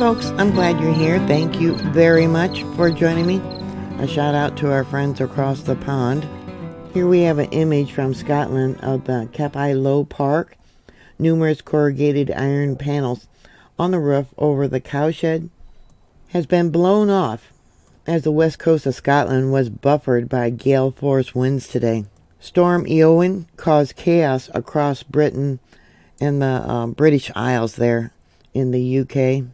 folks, I'm glad you're here. Thank you very much for joining me. A shout out to our friends across the pond. Here we have an image from Scotland of the Cappy Low Park. Numerous corrugated iron panels on the roof over the cowshed has been blown off as the west coast of Scotland was buffered by gale force winds today. Storm Eowyn caused chaos across Britain and the British Isles there in the UK.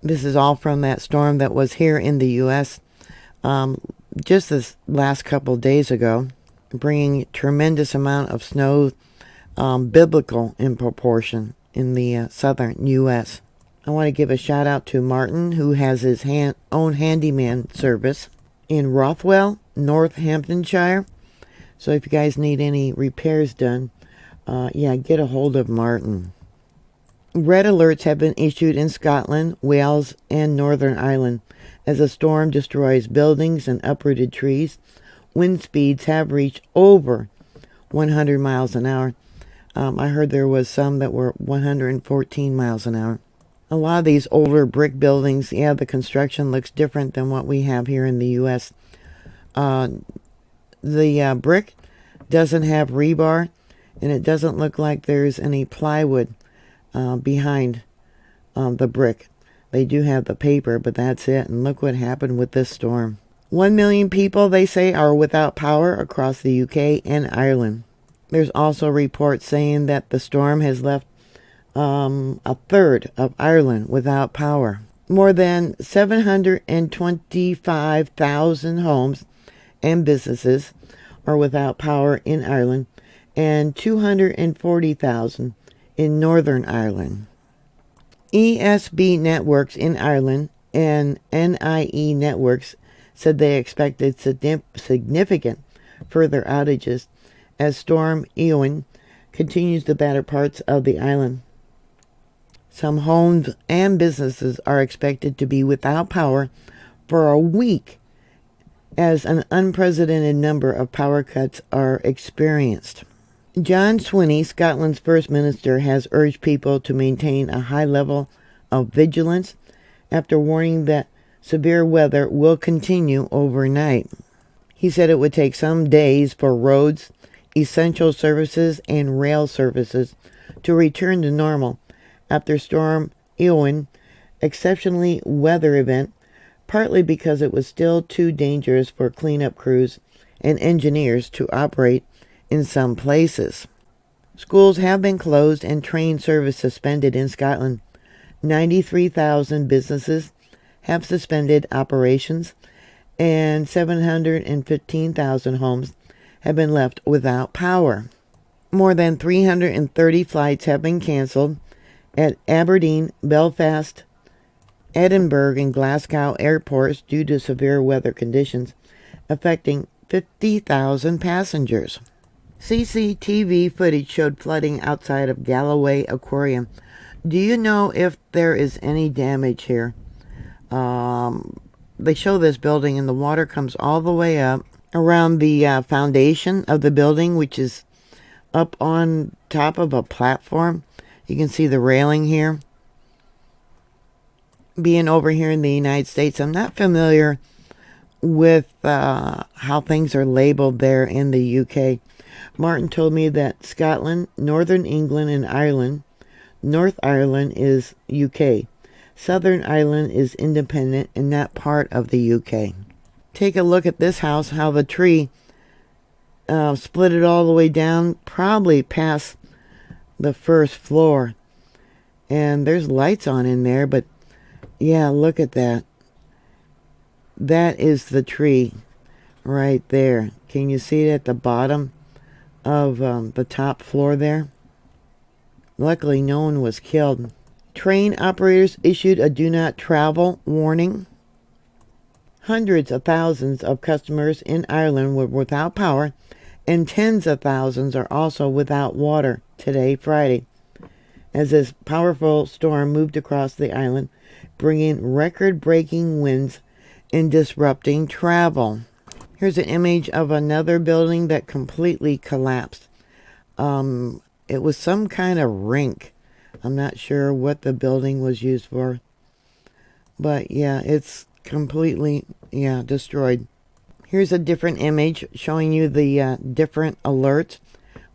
This is all from that storm that was here in the US just this last couple days ago, bringing tremendous amount of snow, biblical in proportion in the southern US. I want to give a shout out to Martin, who has his own handyman service in Rothwell, Northamptonshire. So if you guys need any repairs done, get a hold of Martin. Red alerts have been issued in Scotland, Wales, and Northern Ireland as a storm destroys buildings and uprooted trees. Wind speeds have reached over 100 miles an hour. I heard there was some that were 114 miles an hour. A lot of these older brick buildings, the construction looks different than what we have here in the U.S. The brick doesn't have rebar, and it doesn't look like there's any plywood behind the brick. They do have the paper, but that's it. And look what happened with this storm. 1 million people, they say, are without power across the UK and Ireland. There's also reports saying that the storm has left a third of Ireland without power. More than 725,000 homes and businesses are without power in Ireland, and 240,000 in Northern Ireland. ESB Networks in Ireland and NIE Networks said they expected significant further outages as Storm Ewan continues to batter parts of the island. Some homes and businesses are expected to be without power for a week as an unprecedented number of power cuts are experienced. John Swinney, Scotland's First Minister, has urged people to maintain a high level of vigilance after warning that severe weather will continue overnight. He said it would take some days for roads, essential services, and rail services to return to normal after Storm Eowyn, exceptionally weather event, partly because it was still too dangerous for cleanup crews and engineers to operate in some places. Schools have been closed and train service suspended in Scotland. 93,000 businesses have suspended operations, and 715,000 homes have been left without power. More than 330 flights have been cancelled at Aberdeen, Belfast, Edinburgh, and Glasgow airports due to severe weather conditions affecting 50,000 passengers. CCTV footage showed flooding outside of Galloway Aquarium. Do you know if there is any damage here? They show this building and the water comes all the way up around the foundation of the building, which is up on top of a platform. You can see the railing here. Being over here in the United States, I'm not familiar with how things are labeled there in the UK. Martin told me that Scotland, Northern England, and Ireland, North Ireland is UK. Southern Ireland is independent and not part of the UK. Take a look at this house, how the tree split it all the way down, probably past the first floor. And there's lights on in there, but yeah, look at that. That is the tree right there. Can you see it at the bottom of the top floor there? Luckily, no one was killed. Train operators issued a do not travel warning. Hundreds of thousands of customers in Ireland were without power, and tens of thousands are also without water today, Friday, as this powerful storm moved across the island, bringing record-breaking winds and disrupting travel. Here's an image of another building that completely collapsed. It was some kind of rink. I'm not sure what the building was used for. But yeah, it's completely, destroyed. Here's a different image showing you the different alerts.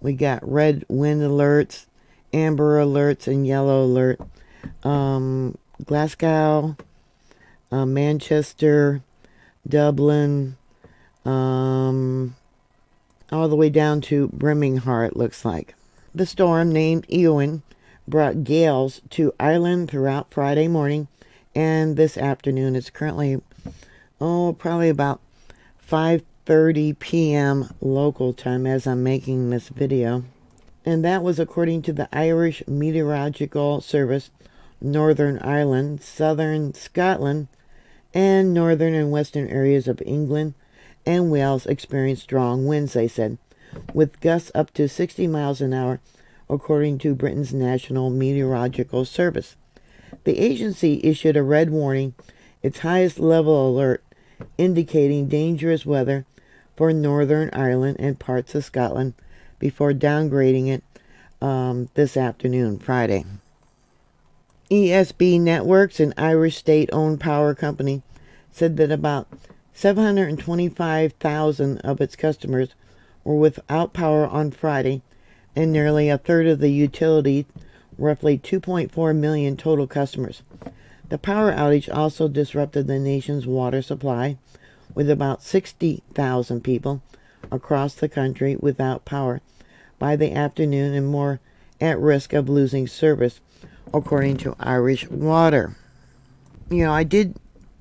We got red wind alerts, amber alerts, and yellow alert. Glasgow, Manchester, Dublin, all the way down to Birmingham, it looks like. The storm, named Ewan, brought gales to Ireland throughout Friday morning and this afternoon. It's currently, probably about 5:30 p.m. local time as I'm making this video. And that was according to the Irish Meteorological Service. Northern Ireland, southern Scotland, and northern and western areas of England and Wales experienced strong winds, they said, with gusts up to 60 miles an hour, according to Britain's National Meteorological Service. The agency issued a red warning, its highest level alert, indicating dangerous weather for Northern Ireland and parts of Scotland, before downgrading it this afternoon, Friday. ESB Networks, an Irish state-owned power company, said that about 725,000 of its customers were without power on Friday, and nearly a third of the utility, roughly 2.4 million total customers. The power outage also disrupted the nation's water supply, with about 60,000 people across the country without power by the afternoon and more at risk of losing service, according to Irish Water. I did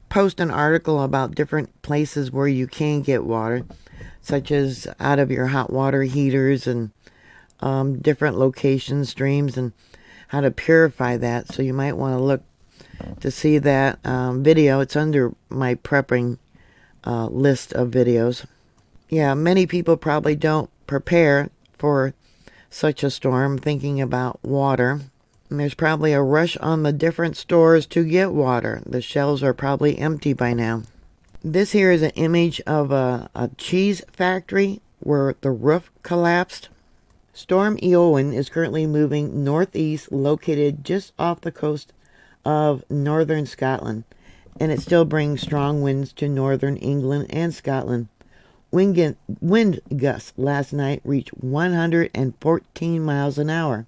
post an article about different places where you can get water, such as out of your hot water heaters and different locations, streams, and how to purify that. So you might want to look to see that video. It's under my prepping list of videos. Yeah, many people probably don't prepare for such a storm thinking about water. And there's probably a rush on the different stores to get water. The shelves are probably empty by now. This here is an image of a cheese factory where the roof collapsed. Storm Eowyn is currently moving northeast, located just off the coast of northern Scotland, and it still brings strong winds to northern England and Scotland. Wind gusts last night reached 114 miles an hour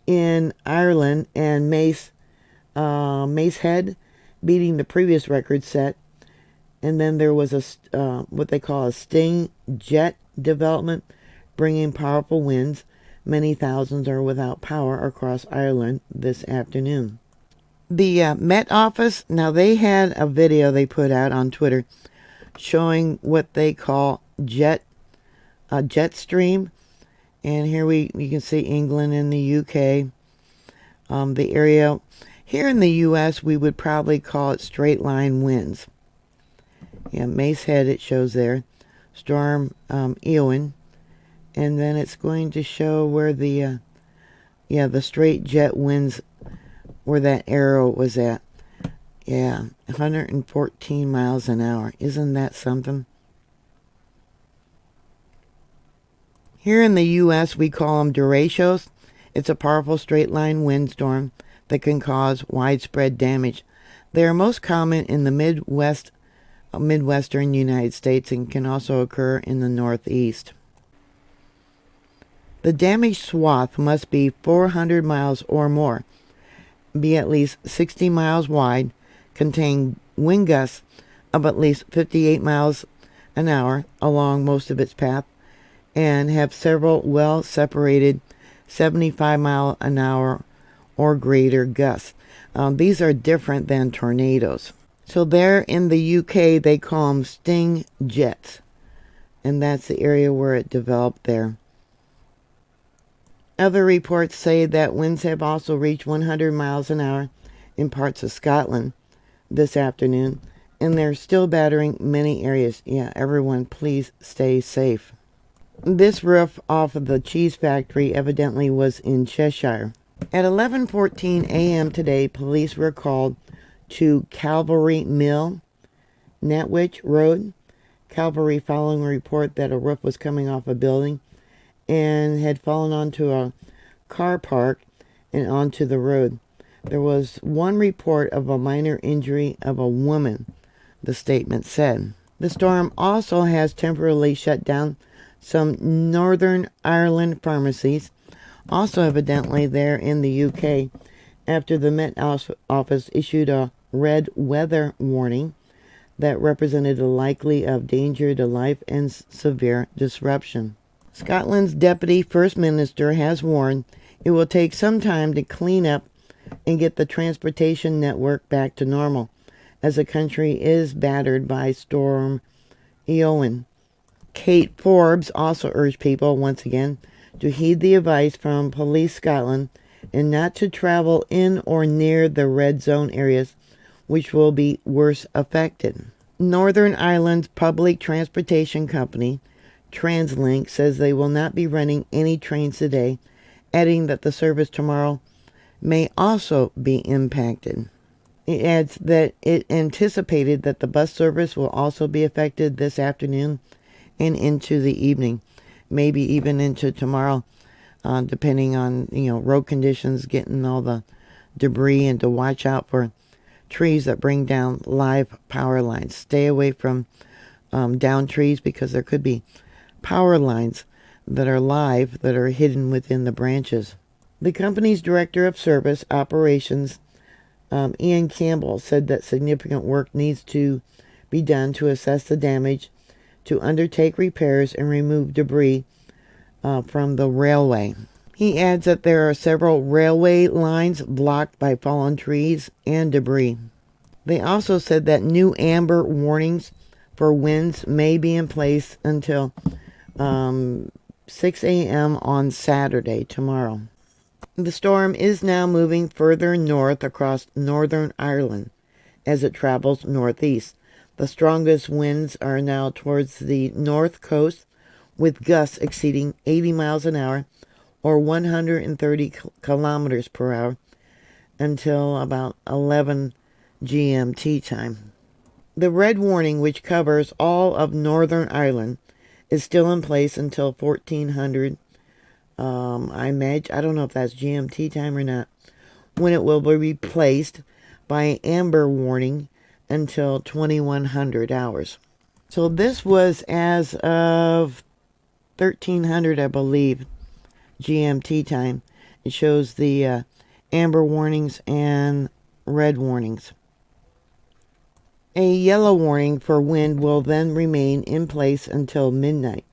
in Ireland, and Macehead beating the previous record set. And then there was a what they call a sting jet development, bringing powerful winds. Many thousands are without power across Ireland this afternoon. The Met Office, now they had a video they put out on Twitter showing what they call jet stream. And here you can see England and the UK. The area here in the US, we would probably call it straight line winds. Yeah, Macehead it shows there. Storm Ewan. And then it's going to show where the straight jet winds, where that arrow was at. Yeah, 114 miles an hour. Isn't that something? Here in the U.S., we call them derechos. It's a powerful straight-line windstorm that can cause widespread damage. They are most common in the Midwestern United States and can also occur in the Northeast. The damaged swath must be 400 miles or more, be at least 60 miles wide, contain wind gusts of at least 58 miles an hour along most of its path, and have several well-separated 75 mile an hour or greater gusts. These are different than tornadoes. So there in the UK, they call them sting jets, and that's the area where it developed there. Other reports say that winds have also reached 100 miles an hour in parts of Scotland this afternoon, and they're still battering many areas. Yeah, everyone, please stay safe. This roof off of the cheese factory evidently was in Cheshire. At 11:14 a.m. today, police were called to Calvary Mill, Natwich Road. Calvary, following a report that a roof was coming off a building and had fallen onto a car park and onto the road. There was one report of a minor injury of a woman, the statement said. The storm also has temporarily shut down some Northern Ireland pharmacies, also evidently there in the UK, after the Met Office issued a red weather warning that represented a likely of danger to life and severe disruption. Scotland's Deputy First Minister has warned it will take some time to clean up and get the transportation network back to normal, as the country is battered by Storm Eowyn. Kate Forbes also urged people once again to heed the advice from Police Scotland and not to travel in or near the red zone areas, which will be worse affected. Northern Ireland's public transportation company, TransLink, says they will not be running any trains today, adding that the service tomorrow may also be impacted. It adds that it anticipated that the bus service will also be affected this afternoon and into the evening, maybe even into tomorrow, depending on road conditions, getting all the debris, and to watch out for trees that bring down live power lines. Stay away from down trees, because there could be power lines that are live that are hidden within the branches. The company's director of service operations, Ian Campbell, said that significant work needs to be done to assess the damage, to undertake repairs, and remove debris from the railway. He adds that there are several railway lines blocked by fallen trees and debris. They also said that new amber warnings for winds may be in place until 6 a.m. on Saturday, tomorrow. The storm is now moving further north across Northern Ireland as it travels northeast. The strongest winds are now towards the north coast, with gusts exceeding 80 miles an hour or 130 kilometers per hour until about 11 GMT time. The red warning, which covers all of Northern Ireland, is still in place until 1400. I imagine, I don't know if that's GMT time or not, when it will be replaced by an amber warning until 2100 hours. So this was as of 1300, I believe, GMT time. It shows the amber warnings and red warnings. A yellow warning for wind will then remain in place until midnight.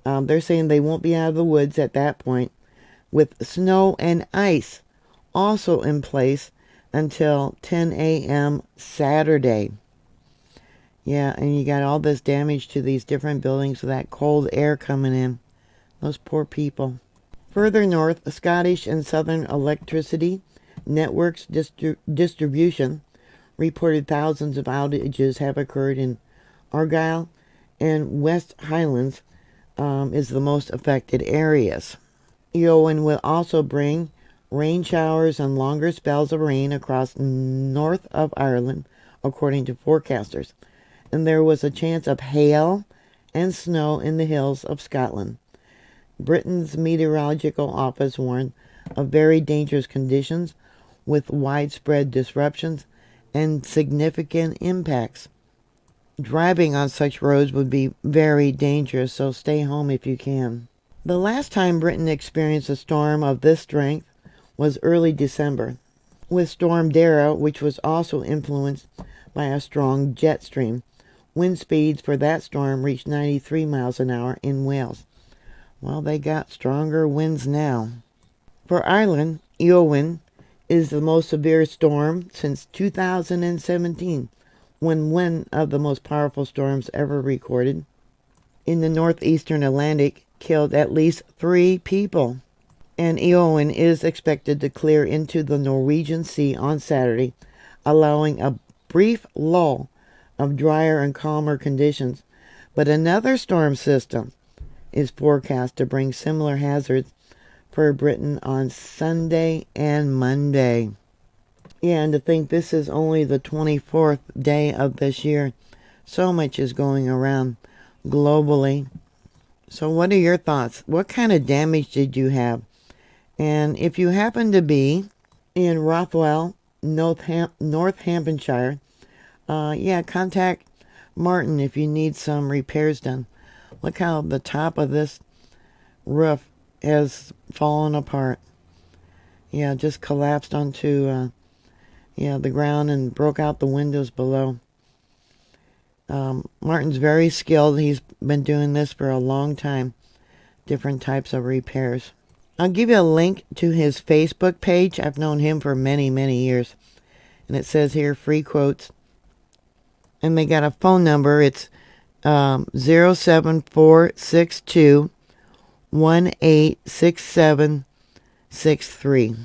They're saying they won't be out of the woods at that point, with snow and ice also in place until 10 a.m. Saturday. Yeah, and you got all this damage to these different buildings with that cold air coming in. Those poor people. Further north, Scottish and Southern Electricity Networks Distribution reported thousands of outages have occurred in Argyll and West Highlands, is the most affected areas. Eowyn will also bring rain showers and longer spells of rain across north of Ireland, according to forecasters. And there was a chance of hail and snow in the hills of Scotland. Britain's meteorological office warned of very dangerous conditions with widespread disruptions and significant impacts. Driving on such roads would be very dangerous, so stay home if you can. The last time Britain experienced a storm of this strength was early December, with Storm Dara, which was also influenced by a strong jet stream. Wind speeds for that storm reached 93 miles an hour in Wales. Well, they got stronger winds now. For Ireland, Eowyn is the most severe storm since 2017, when one of the most powerful storms ever recorded in the northeastern Atlantic killed at least 3 people. And Eowyn is expected to clear into the Norwegian Sea on Saturday, allowing a brief lull of drier and calmer conditions. But another storm system is forecast to bring similar hazards for Britain on Sunday and Monday. Yeah, and to think this is only the 24th day of this year. So much is going around globally. So what are your thoughts? What kind of damage did you have? And if you happen to be in Rothwell, Northamptonshire. Yeah, contact Martin if you need some repairs done. Look how the top of this roof has fallen apart. Yeah, just collapsed onto the ground and broke out the windows below. Martin's very skilled. He's been doing this for a long time. Different types of repairs. I'll give you a link to his Facebook page. I've known him for many, many years. And it says here, free quotes. And they got a phone number. It's 07462 186763.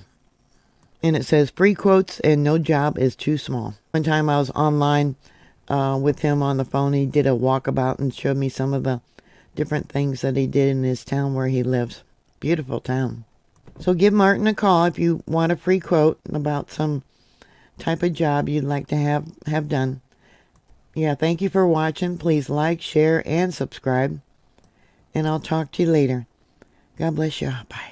And it says free quotes and no job is too small. One time I was online with him on the phone. He did a walkabout and showed me some of the different things that he did in his town where he lives. Beautiful town. So give Martin a call if you want a free quote about some type of job you'd like to have done. Yeah, thank you for watching. Please like, share, and subscribe. And I'll talk to you later. God bless you. Bye.